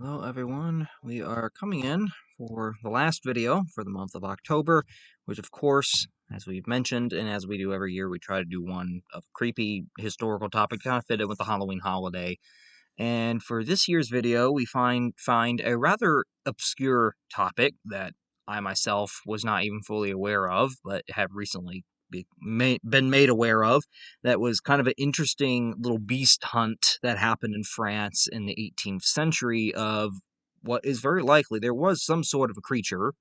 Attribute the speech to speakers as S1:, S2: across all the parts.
S1: Hello everyone, we are coming in for the last video for the month of October, which of course, as we've mentioned, and as we do every year, we try to do one of creepy historical topic to kind of fit in with the Halloween holiday. And for this year's video, we find a rather obscure topic that I myself was not even fully aware of, but have recently been made aware of. That was kind of an interesting little beast hunt that happened in France in the 18th century of what is very likely there was some sort of a creature,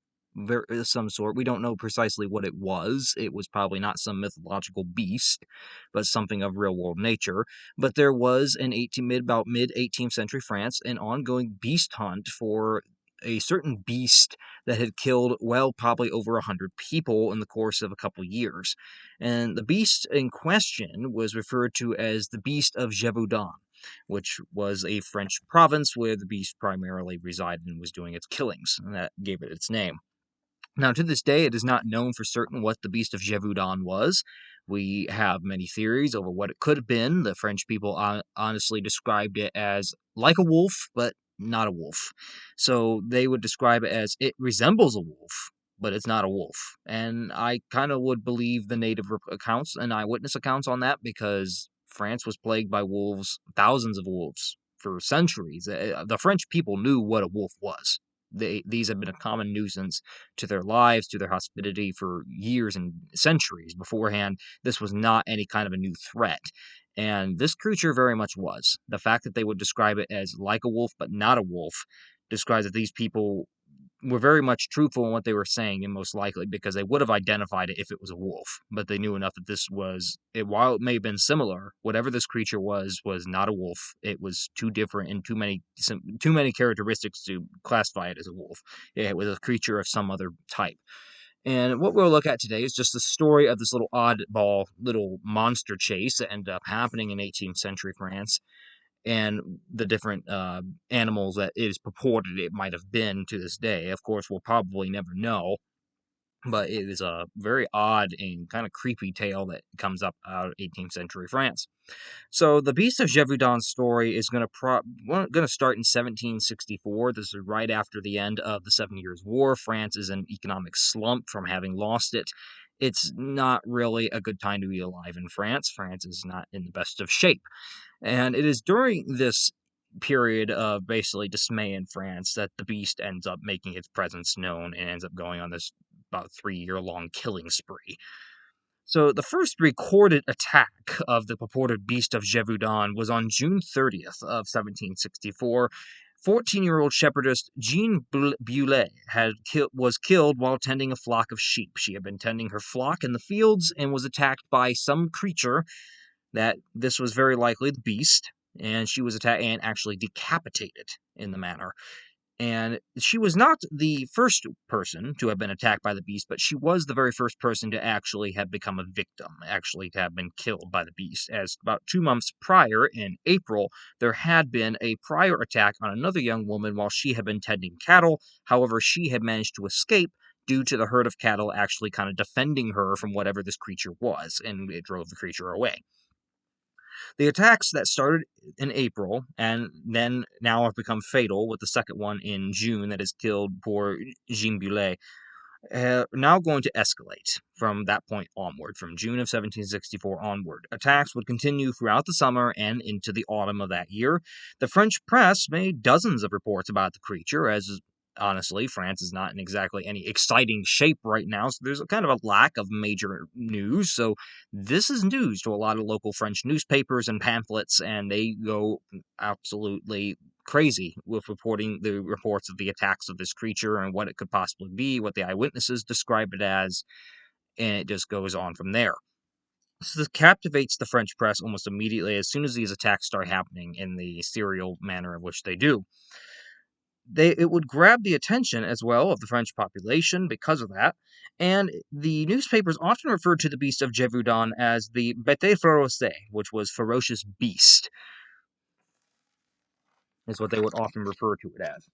S1: some sort. We don't know precisely what it was. It was probably not some mythological beast, but something of real world nature. But there was in about mid 18th century France an ongoing beast hunt for a certain beast that had killed, well, probably over 100 people in the course of a couple years. And the beast in question was referred to as the Beast of Gevaudan, which was a French province where the beast primarily resided and was doing its killings, and that gave it its name. Now, to this day, it is not known for certain what the Beast of Gévaudan was. We have many theories over what it could have been. The French people honestly described it as like a wolf, but not a wolf. So they would describe it as it resembles a wolf, but it's not a wolf. And I kind of would believe the native accounts and eyewitness accounts on that because France was plagued by wolves, thousands of wolves, for centuries. The French people knew what a wolf was. These have been a common nuisance to their lives, to their hospitality for years and centuries beforehand. This was not any kind of a new threat. And this creature very much was. The fact that they would describe it as like a wolf but not a wolf describes that these people were very much truthful in what they were saying, and most likely because they would have identified it if it was a wolf. But they knew enough that this was, while it may have been similar, whatever this creature was not a wolf. It was too different and too many characteristics to classify it as a wolf. It was a creature of some other type. And what we'll look at today is just the story of this little oddball little monster chase that ended up happening in 18th century France, and the different animals that it is purported it might have been to this day. Of course, we'll probably never know, but it is a very odd and kind of creepy tale that comes up out of 18th century France. So the Beast of Gévaudan's story is going to start in 1764. This is right after the end of the Seven Years' War. France is in an economic slump from having lost it. It's not really a good time to be alive in France. France is not in the best of shape. And it is during this period of basically dismay in France that the beast ends up making its presence known and ends up going on this about 3-year-long killing spree. So the first recorded attack of the purported Beast of Gévaudan was on June 30th of 1764. 14-year-old shepherdess Jean Boulet was killed while tending a flock of sheep. She had been tending her flock in the fields and was attacked by some creature that this was very likely the beast, and she was attacked and actually decapitated in the manner. And she was not the first person to have been attacked by the beast, but she was the very first person to actually have become a victim, actually to have been killed by the beast, as about 2 months prior, in April, there had been a prior attack on another young woman while she had been tending cattle. However, she had managed to escape due to the herd of cattle actually kind of defending her from whatever this creature was, and it drove the creature away. The attacks that started in April and then now have become fatal, with the second one in June that has killed poor Jean Boulet, are now going to escalate from that point onward, from June of 1764 onward. Attacks would continue throughout the summer and into the autumn of that year. The French press made dozens of reports about the creature, as honestly, France is not in exactly any exciting shape right now, so there's a kind of a lack of major news. So this is news to a lot of local French newspapers and pamphlets, and they go absolutely crazy with reporting the reports of the attacks of this creature and what it could possibly be, what the eyewitnesses describe it as, and it just goes on from there. So this captivates the French press almost immediately as soon as these attacks start happening in the serial manner of which they do. It would grab the attention as well of the French population because of that, and the newspapers often referred to the Beast of Gévaudan as the Bête Féroce, which was ferocious beast, is what they would often refer to it as.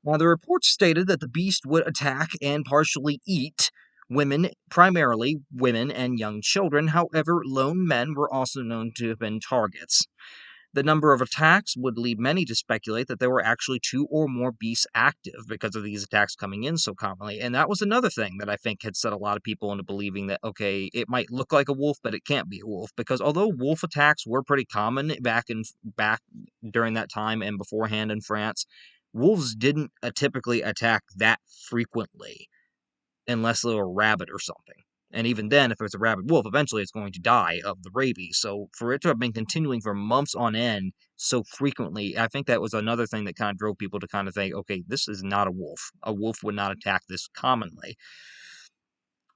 S1: Now, the reports stated that the beast would attack and partially eat women, primarily women and young children. However, lone men were also known to have been targets. The number of attacks would lead many to speculate that there were actually 2 or more beasts active because of these attacks coming in so commonly. And that was another thing that I think had set a lot of people into believing that, okay, it might look like a wolf, but it can't be a wolf. Because although wolf attacks were pretty common back during that time and beforehand in France, wolves didn't typically attack that frequently unless they were a rabbit or something. And even then, if it's a rabid wolf, eventually it's going to die of the rabies. So for it to have been continuing for months on end so frequently, I think that was another thing that kind of drove people to kind of think, okay, this is not a wolf. A wolf would not attack this commonly.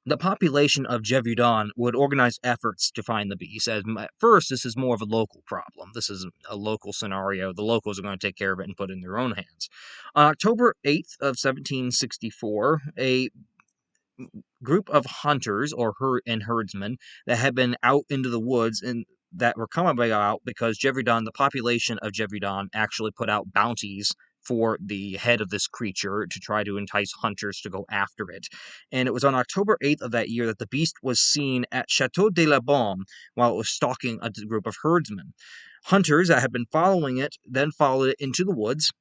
S1: The population of Gévaudan would organize efforts to find the beast. As at first, this is more of a local problem. This is a local scenario. The locals are going to take care of it and put it in their own hands. On October 8th of 1764, a group of hunters and herdsmen that had been out into the woods and that were coming out because Gévaudan, the population of Gévaudan, actually put out bounties for the head of this creature to try to entice hunters to go after it. And it was on October 8th of that year that the beast was seen at Chateau de la Baume while it was stalking a group of herdsmen. Hunters that had been following it then followed it into the woods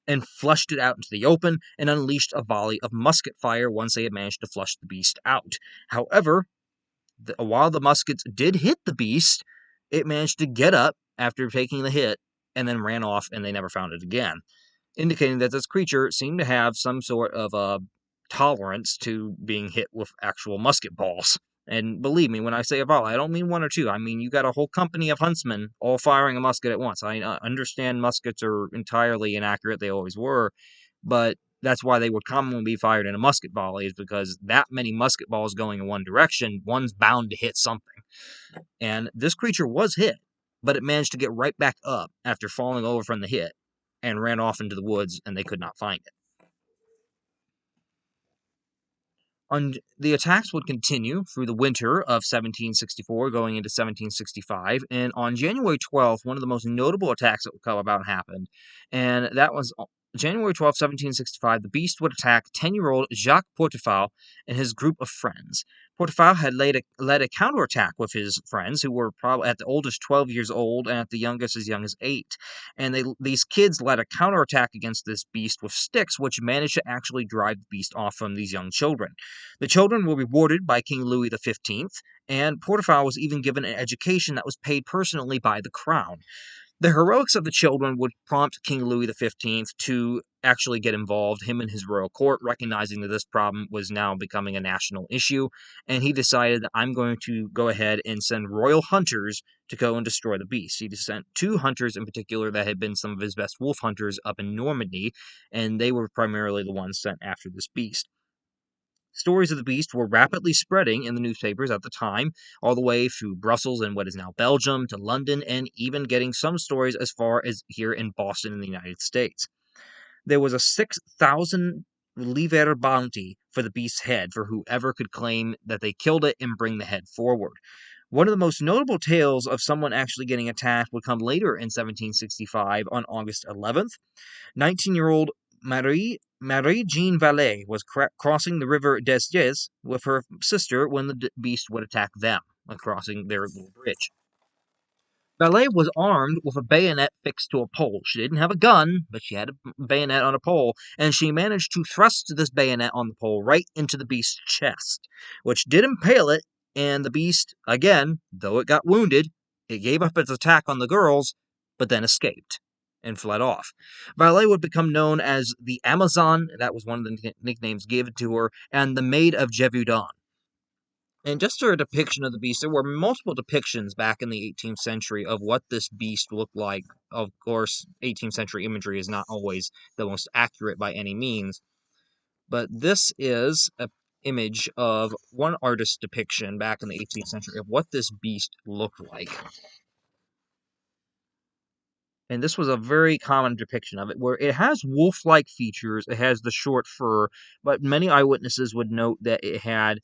S1: and flushed it out into the open and unleashed a volley of musket fire once they had managed to flush the beast out. However, while the muskets did hit the beast, it managed to get up after taking the hit and then ran off, and they never found it again, indicating that this creature seemed to have some sort of tolerance to being hit with actual musket balls. And believe me, when I say a volley, I don't mean one or two. I mean you got a whole company of huntsmen all firing a musket at once. I understand muskets are entirely inaccurate. They always were. But that's why they would commonly be fired in a musket volley, is because that many musket balls going in one direction, one's bound to hit something. And this creature was hit, but it managed to get right back up after falling over from the hit and ran off into the woods, and they could not find it. The attacks would continue through the winter of 1764 going into 1765, and on January 12th, one of the most notable attacks that would come about happened, and that was January 12th, 1765. The beast would attack 10-year-old Jacques Portefeuille and his group of friends. Portefeuille had led a counterattack with his friends, who were probably at the oldest 12 years old and at the youngest as young as 8. And these kids led a counterattack against this beast with sticks, which managed to actually drive the beast off from these young children. The children were rewarded by King Louis XV, and Portefeuille was even given an education that was paid personally by the crown. The heroics of the children would prompt King Louis XV to actually get involved, him and his royal court, recognizing that this problem was now becoming a national issue, and he decided that I'm going to go ahead and send royal hunters to go and destroy the beast. He sent 2 hunters in particular that had been some of his best wolf hunters up in Normandy, and they were primarily the ones sent after this beast. Stories of the beast were rapidly spreading in the newspapers at the time, all the way through Brussels and what is now Belgium to London, and even getting some stories as far as here in Boston in the United States. There was a 6,000 livre bounty for the beast's head for whoever could claim that they killed it and bring the head forward. One of the most notable tales of someone actually getting attacked would come later in 1765 on August 11th. 19-year-old Marie-Jean Vallée was crossing the river Desges with her sister when the beast would attack them, crossing their little bridge. Vallée was armed with a bayonet fixed to a pole. She didn't have a gun, but she had a bayonet on a pole, and she managed to thrust this bayonet on the pole right into the beast's chest, which did impale it, and the beast, again, though it got wounded, it gave up its attack on the girls, but then escaped and fled off. Vallée would become known as the Amazon, that was one of the nicknames given to her, and the Maid of Gévaudan. And just for a depiction of the beast, there were multiple depictions back in the 18th century of what this beast looked like. Of course, 18th century imagery is not always the most accurate by any means, but this is an image of one artist's depiction back in the 18th century of what this beast looked like. And this was a very common depiction of it, where it has wolf-like features, it has the short fur, but many eyewitnesses would note that it had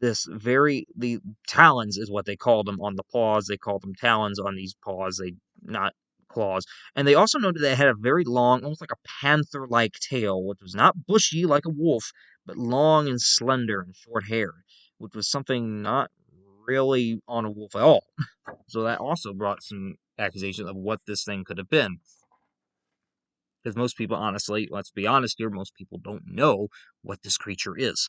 S1: the talons is what they called them on the paws. They called them talons on these paws, not claws. And they also noted that it had a very long, almost like a panther-like tail, which was not bushy like a wolf, but long and slender and short-haired, which was something not really on a wolf at all. So that also brought some accusations of what this thing could have been. Because most people, honestly, let's be honest here, most people don't know what this creature is.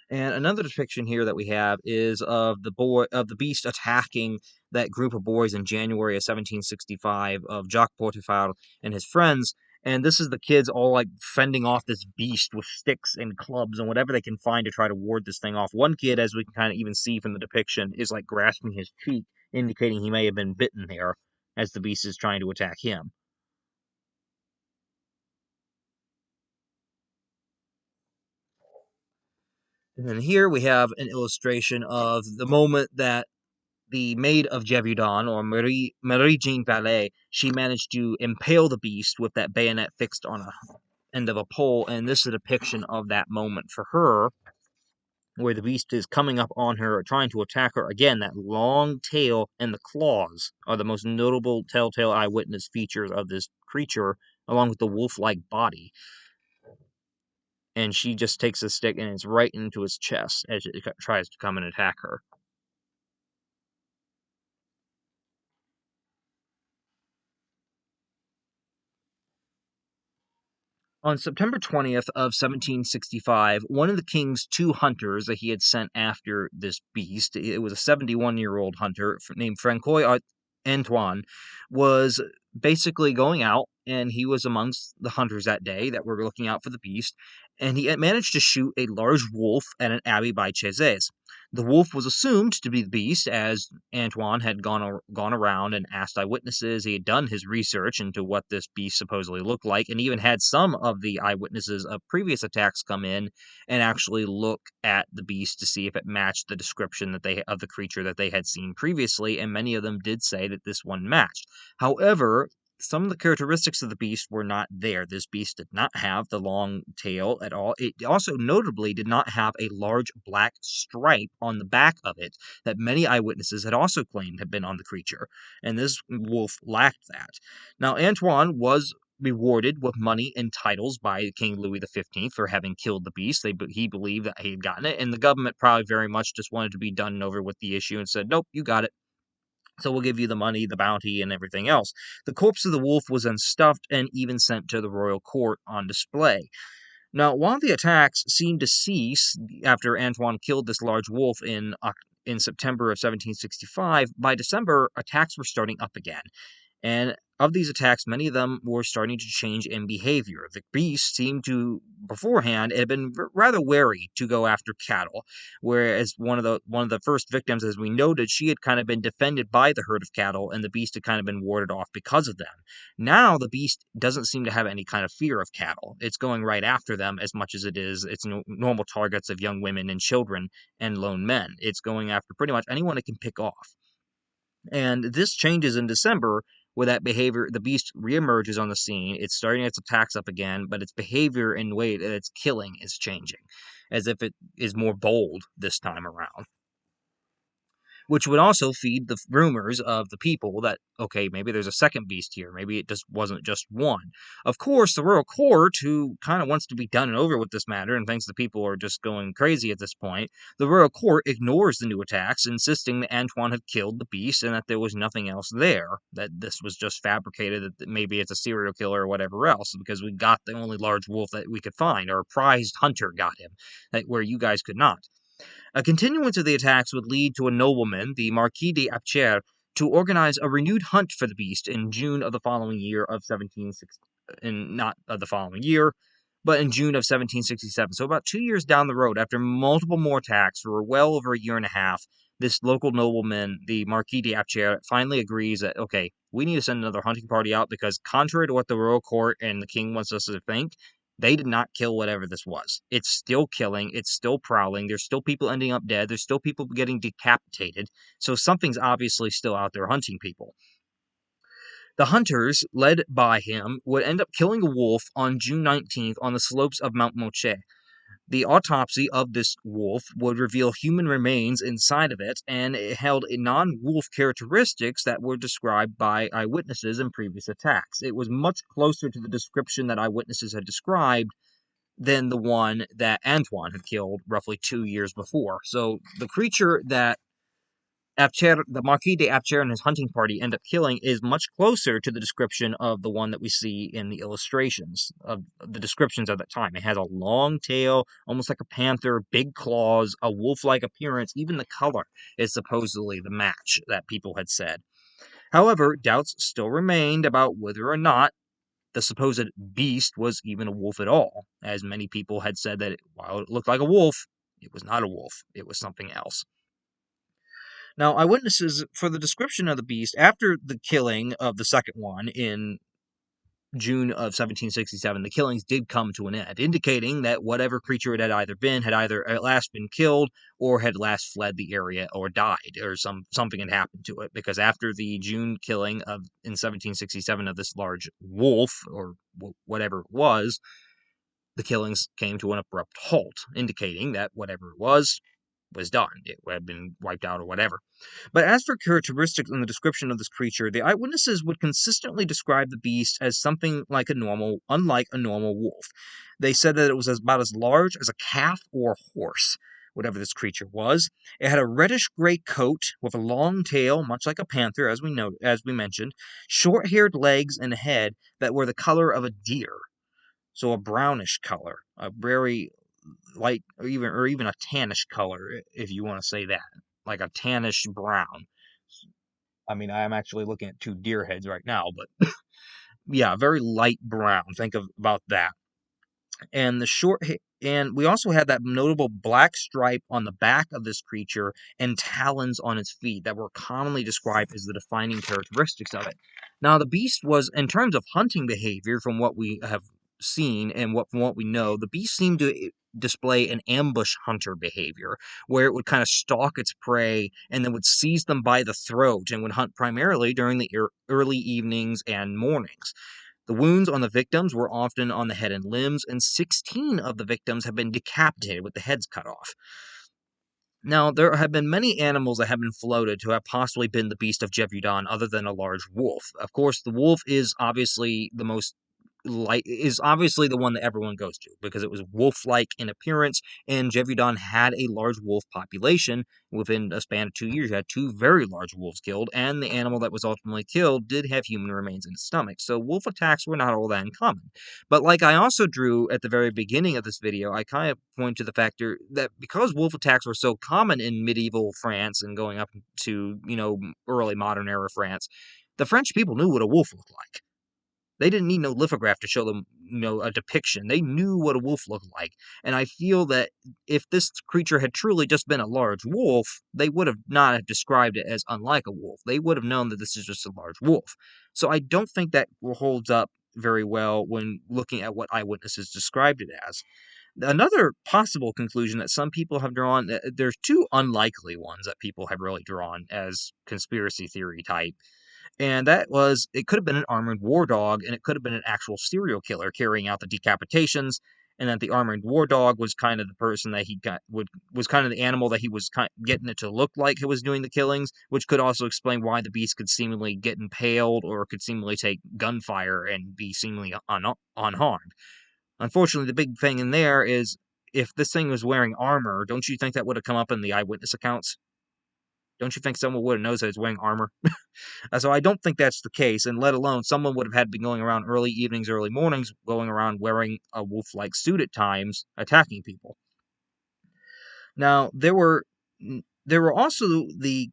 S1: And another depiction here that we have is of the beast attacking that group of boys in January of 1765 of Jacques Portefeuille and his friends. And this is the kids all like fending off this beast with sticks and clubs and whatever they can find to try to ward this thing off. One kid, as we can kind of even see from the depiction, is like grasping his cheek, indicating he may have been bitten there as the beast is trying to attack him. And then here we have an illustration of the moment that the maid of Gévaudan, or Marie-Jean Vallée, she managed to impale the beast with that bayonet fixed on a end of a pole, and this is a depiction of that moment for her, where the beast is coming up on her, trying to attack her. Again, that long tail and the claws are the most notable telltale eyewitness features of this creature, along with the wolf-like body. And she just takes a stick and it's right into his chest as it tries to come and attack her. On September 20th of 1765, one of the king's two hunters that he had sent after this beast, it was a 71-year-old hunter named Francois Antoine, was basically going out, and he was amongst the hunters that day that were looking out for the beast, and he had managed to shoot a large wolf at an abbey by Chezes. The wolf was assumed to be the beast, as Antoine had gone around and asked eyewitnesses. He had done his research into what this beast supposedly looked like, and even had some of the eyewitnesses of previous attacks come in and actually look at the beast to see if it matched the description that they of the creature that they had seen previously, and many of them did say that this one matched. However, some of the characteristics of the beast were not there. This beast did not have the long tail at all. It also notably did not have a large black stripe on the back of it that many eyewitnesses had also claimed had been on the creature, and this wolf lacked that. Now, Antoine was rewarded with money and titles by King Louis XV for having killed the beast. He believed that he had gotten it, and the government probably very much just wanted to be done and over with the issue and said, nope, you got it. So we'll give you the money, the bounty, and everything else. The corpse of the wolf was then stuffed and even sent to the royal court on display. Now, while the attacks seemed to cease after Antoine killed this large wolf in September of 1765, by December, attacks were starting up again. And of these attacks, many of them were starting to change in behavior. The beast seemed to, beforehand, it had been rather wary to go after cattle, whereas one of the first victims, as we noted, she had kind of been defended by the herd of cattle, and the beast had kind of been warded off because of them. Now, the beast doesn't seem to have any kind of fear of cattle. It's going right after them as much as it is its normal targets of young women and children and lone men. It's going after pretty much anyone it can pick off. And this changes in December, where that behavior, the beast reemerges on the scene. It's starting its attacks up again, but its behavior and the way that it's killing is changing, as if it is more bold this time around, which would also feed the rumors of the people that, okay, maybe there's a second beast here. Maybe it just wasn't just one. Of course, the royal court, who kind of wants to be done and over with this matter and thinks the people are just going crazy at this point, the royal court ignores the new attacks, insisting that Antoine had killed the beast and that there was nothing else there, that this was just fabricated, that maybe it's a serial killer or whatever else, because we got the only large wolf that we could find. Our prized hunter got him, where you guys could not. A continuance of the attacks would lead to a nobleman, the Marquis de Apcher, to organize a renewed hunt for the beast in June of the following year of 1760, not of the following year, but in June of 1767. So about 2 years down the road, after multiple more attacks for well over a year and a half, this local nobleman, the Marquis de Apcher, finally agrees that, okay, we need to send another hunting party out because contrary to what the royal court and the king wants us to think, they did not kill whatever this was. It's still killing. It's still prowling. There's still people ending up dead. There's still people getting decapitated. So something's obviously still out there hunting people. The hunters, led by him, would end up killing a wolf on June 19th on the slopes of Mount Moche. The autopsy of this wolf would reveal human remains inside of it, and it held non-wolf characteristics that were described by eyewitnesses in previous attacks. It was much closer to the description that eyewitnesses had described than the one that Antoine had killed roughly 2 years before. So the creature that the Marquis de Apcher and his hunting party end up killing is much closer to the description of the one that we see in the illustrations of the descriptions of that time. It has a long tail, almost like a panther, big claws, a wolf-like appearance. Even the color is supposedly the match that people had said. However, doubts still remained about whether or not the supposed beast was even a wolf at all, as many people had said that while it looked like a wolf, it was not a wolf, it was something else. Now, eyewitnesses for the description of the beast after the killing of the second one in June of 1767, the killings did come to an end, indicating that whatever creature it had either been had either at last been killed or had last fled the area or died, or something had happened to it. Because after the June killing of in 1767 of this large wolf or whatever it was, the killings came to an abrupt halt, indicating that whatever it was done. It had been wiped out or whatever. But as for characteristics in the description of this creature, the eyewitnesses would consistently describe the beast as something like unlike a normal wolf. They said that it was about as large as a calf or a horse, whatever this creature was. It had a reddish-gray coat with a long tail, much like a panther, as we mentioned, short-haired legs and a head that were the color of a deer, so a brownish color, a very light or even a tannish color, if you want to say that, like a tannish brown. I mean, I am actually looking at two deer heads right now, but yeah, very light brown. Think about that. And and we also had that notable black stripe on the back of this creature and talons on its feet that were commonly described as the defining characteristics of it. Now, the beast was, in terms of hunting behavior, from what we have seen and from what we know, the beast seemed to display an ambush hunter behavior, where it would kind of stalk its prey and then would seize them by the throat and would hunt primarily during the early evenings and mornings. The wounds on the victims were often on the head and limbs, and 16 of the victims have been decapitated with the heads cut off. Now, there have been many animals that have been floated to have possibly been the Beast of Gevaudan other than a large wolf. Of course, the wolf is obviously the one that everyone goes to because it was wolf-like in appearance, and Gévaudan had a large wolf population. Within a span of 2 years, you had two very large wolves killed, and the animal that was ultimately killed did have human remains in its stomach, so wolf attacks were not all that uncommon. But like I also drew at the very beginning of this video, I kind of point to the factor that because wolf attacks were so common in medieval France and going up to, early modern era France, the French people knew what a wolf looked like. They didn't need no lithograph to show them, a depiction. They knew what a wolf looked like. And I feel that if this creature had truly just been a large wolf, they would have not have described it as unlike a wolf. They would have known that this is just a large wolf. So I don't think that holds up very well when looking at what eyewitnesses described it as. Another possible conclusion that some people have drawn, there's two unlikely ones that people have really drawn as conspiracy theory type, and that was, it could have been an armored war dog, and it could have been an actual serial killer carrying out the decapitations, and that the armored war dog was kind of the person that was kind of the animal that he was getting it to look like he was doing the killings, which could also explain why the beast could seemingly get impaled or could seemingly take gunfire and be seemingly unharmed. Unfortunately, the big thing in there is if this thing was wearing armor, don't you think that would have come up in the eyewitness accounts? Don't you think someone would have known that it's wearing armor? So I don't think that's the case, and let alone someone would have had been going around early evenings, early mornings, going around wearing a wolf-like suit at times, attacking people. Now, there were also the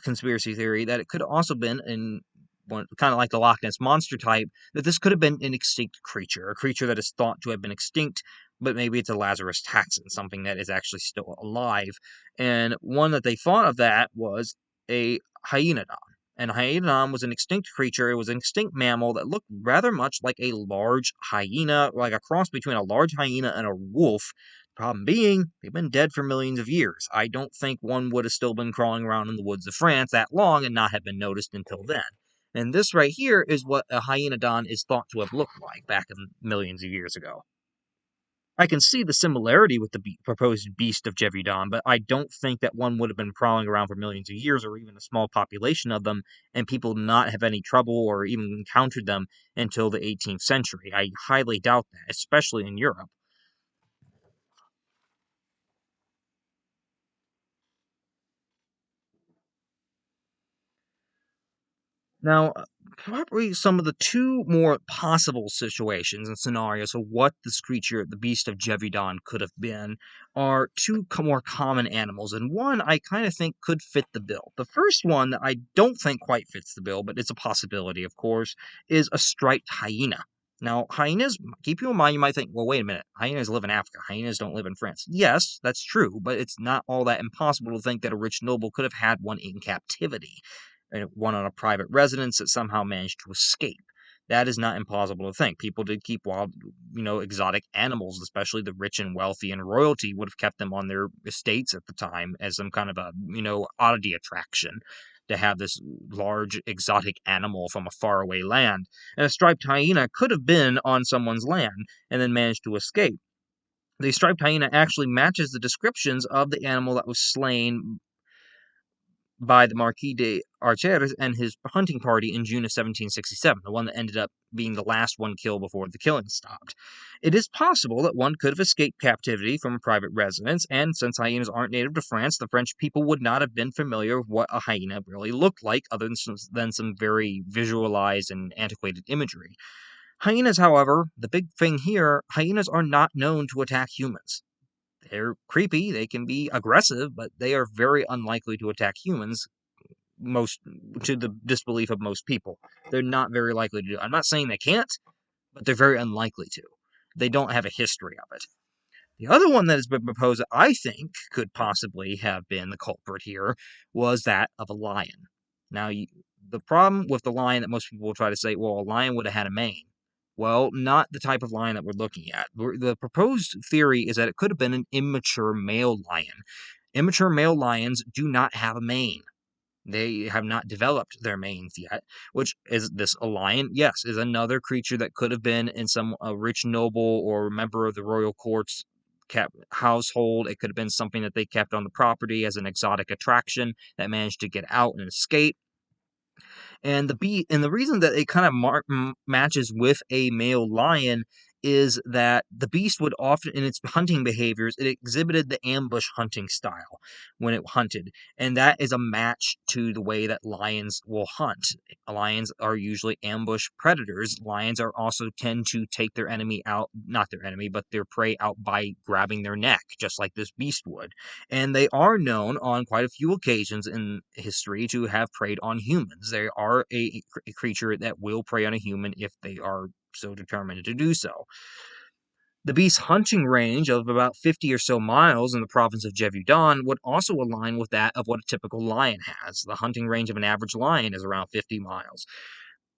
S1: conspiracy theory that it could have also been in one kind of like the Loch Ness monster type, that this could have been an extinct creature, a creature that is thought to have been extinct, but maybe it's a Lazarus taxon, something that is actually still alive. And one that they thought of that was a hyenodon. And a hyenodon was an extinct creature. It was an extinct mammal that looked rather much like a large hyena, like a cross between a large hyena and a wolf. Problem being, they've been dead for millions of years. I don't think one would have still been crawling around in the woods of France that long and not have been noticed until then. And this right here is what a hyenodon is thought to have looked like back in millions of years ago. I can see the similarity with the proposed Beast of Gevaudan, but I don't think that one would have been prowling around for millions of years or even a small population of them, and people not have any trouble or even encountered them until the 18th century. I highly doubt that, especially in Europe. Now, probably some of the two more possible situations and scenarios of what this creature, the Beast of Gevaudan, could have been are two more common animals, and one I kind of think could fit the bill. The first one that I don't think quite fits the bill, but it's a possibility, of course, is a striped hyena. Now, hyenas, keep you in mind, you might think, well, wait a minute, hyenas live in Africa, hyenas don't live in France. Yes, that's true, but it's not all that impossible to think that a rich noble could have had one in captivity, one on a private residence that somehow managed to escape. That is not impossible to think. People did keep wild, exotic animals, especially the rich and wealthy, and royalty would have kept them on their estates at the time as some kind of a, oddity attraction to have this large exotic animal from a faraway land. And a striped hyena could have been on someone's land and then managed to escape. The striped hyena actually matches the descriptions of the animal that was slain by the Marquis de Arches and his hunting party in June of 1767, the one that ended up being the last one killed before the killing stopped. It is possible that one could have escaped captivity from a private residence, and since hyenas aren't native to France, the French people would not have been familiar with what a hyena really looked like, other than some very visualized and antiquated imagery. Hyenas, however, the big thing here, hyenas are not known to attack humans. They're creepy, they can be aggressive, but they are very unlikely to attack humans, most to the disbelief of most people. They're not very likely to do it. I'm not saying they can't, but they're very unlikely to. They don't have a history of it. The other one that has been proposed that I think could possibly have been the culprit here was that of a lion. Now, the problem with the lion that most people will try to say, well, a lion would have had a mane. Well, not the type of lion that we're looking at. The proposed theory is that it could have been an immature male lion. Immature male lions do not have a mane. They have not developed their manes yet, which is this a lion? Yes, is another creature that could have been in some rich noble or member of the royal court's household. It could have been something that they kept on the property as an exotic attraction that managed to get out and escape. And the reason that it kind of matches with a male lion is that the beast would often, in its hunting behaviors, it exhibited the ambush hunting style when it hunted, and that is a match to the way that lions will hunt. Lions are usually ambush predators. Lions are also tend to take their enemy out, not their enemy, but their prey out by grabbing their neck, just like this beast would. And they are known on quite a few occasions in history to have preyed on humans. They are a creature that will prey on a human if they are so determined to do so. The beast's hunting range of about 50 or so miles in the province of Gévaudan would also align with that of what a typical lion has. The hunting range of an average lion is around 50 miles.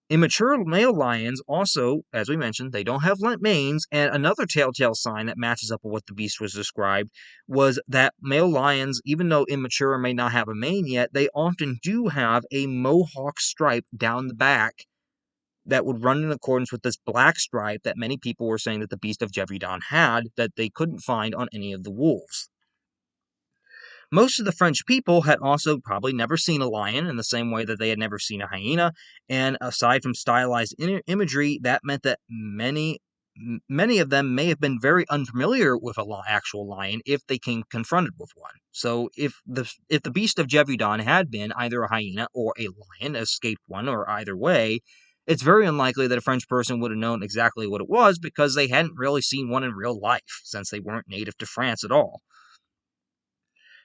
S1: Immature male lions also, as we mentioned, they don't have manes, and another telltale sign that matches up with what the beast was described was that male lions, even though immature and may not have a mane yet, they often do have a mohawk stripe down the back that would run in accordance with this black stripe that many people were saying that the Beast of Gevaudan had that they couldn't find on any of the wolves. Most of the French people had also probably never seen a lion in the same way that they had never seen a hyena, and aside from stylized imagery, that meant that many of them may have been very unfamiliar with an actual lion if they came confronted with one. So if the Beast of Gevaudan had been either a hyena or a lion, escaped one, or either way, it's very unlikely that a French person would have known exactly what it was because they hadn't really seen one in real life, since they weren't native to France at all.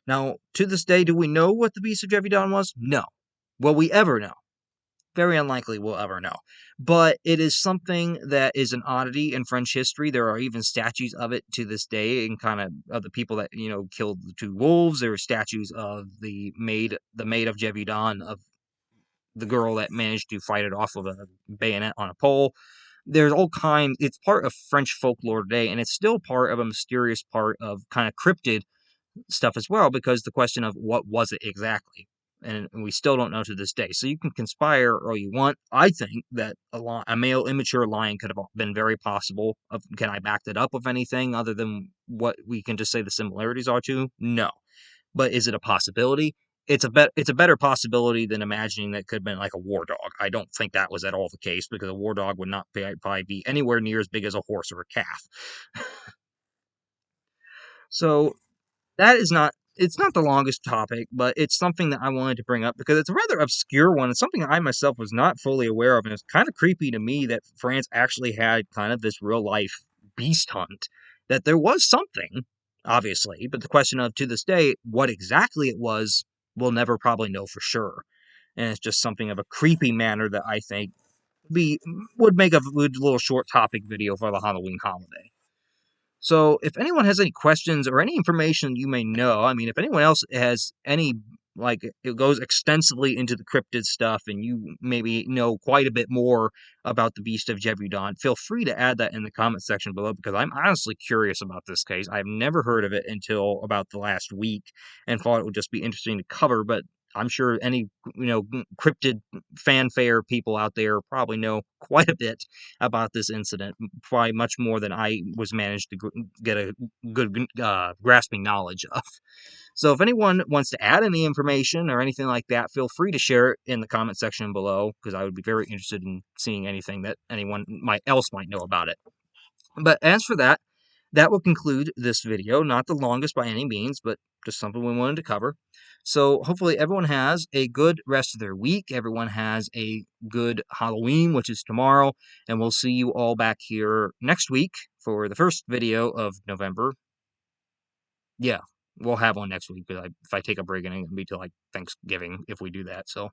S1: Now, to this day, do we know what the Beast of Gevaudan was? No. Will we ever know? Very unlikely we'll ever know. But it is something that is an oddity in French history. There are even statues of it to this day, and kind of the people that, killed the two wolves. There are statues of the maid of Gévaudan, of the girl that managed to fight it off with a bayonet on a pole. There's all kinds. It's part of French folklore today, and it's still part of a mysterious part of kind of cryptid stuff as well, because the question of what was it exactly, and we still don't know to this day. So you can conspire all you want. I think that a male immature lion could have been very possible. Can I back that up with anything other than what we can just say the similarities are to? No. But is it a possibility? It's a better possibility than imagining that it could have been like a war dog. I don't think that was at all the case, because a war dog would not probably be anywhere near as big as a horse or a calf. So that is not it's not the longest topic, but it's something that I wanted to bring up because it's a rather obscure one. It's something I myself was not fully aware of, and it's kind of creepy to me that France actually had kind of this real life beast hunt. That there was something, obviously, but the question of to this day, what exactly it was, we'll never probably know for sure. And it's just something of a creepy manner that I think be would make a good little short topic video for the Halloween holiday. So, if anyone has any questions or any information you may know, I mean, if anyone else has any, like, it goes extensively into the cryptid stuff and you maybe know quite a bit more about the Beast of Gevaudan, feel free to add that in the comment section below because I'm honestly curious about this case. I've never heard of it until about the last week and thought it would just be interesting to cover, but I'm sure any, cryptid fanfare people out there probably know quite a bit about this incident, probably much more than I was managed to get a good grasping knowledge of. So if anyone wants to add any information or anything like that, feel free to share it in the comment section below because I would be very interested in seeing anything that anyone else might know about it. But as for that, that will conclude this video. Not the longest by any means, but just something we wanted to cover. So hopefully everyone has a good rest of their week. Everyone has a good Halloween, which is tomorrow. And we'll see you all back here next week for the first video of November. Yeah, we'll have one next week. Because if I take a break, it'll be till like Thanksgiving if we do that. So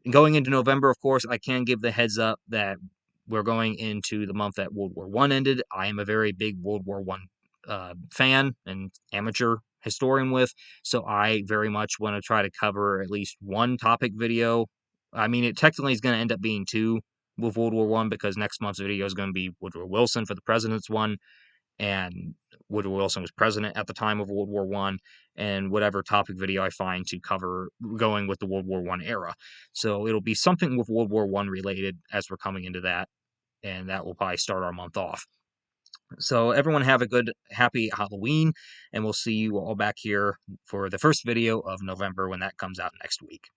S1: going into November, of course, I can give the heads up that we're going into the month that World War One ended. I am a very big World War One fan and amateur historian with, so I very much want to try to cover at least one topic video. I mean, it technically is going to end up being two with World War One because next month's video is going to be Woodrow Wilson for the president's one, and Woodrow Wilson was president at the time of World War One, and whatever topic video I find to cover going with the World War One era. So it'll be something with World War One related as we're coming into that, and that will probably start our month off. So everyone have a good, happy Halloween, and we'll see you all back here for the first video of November when that comes out next week.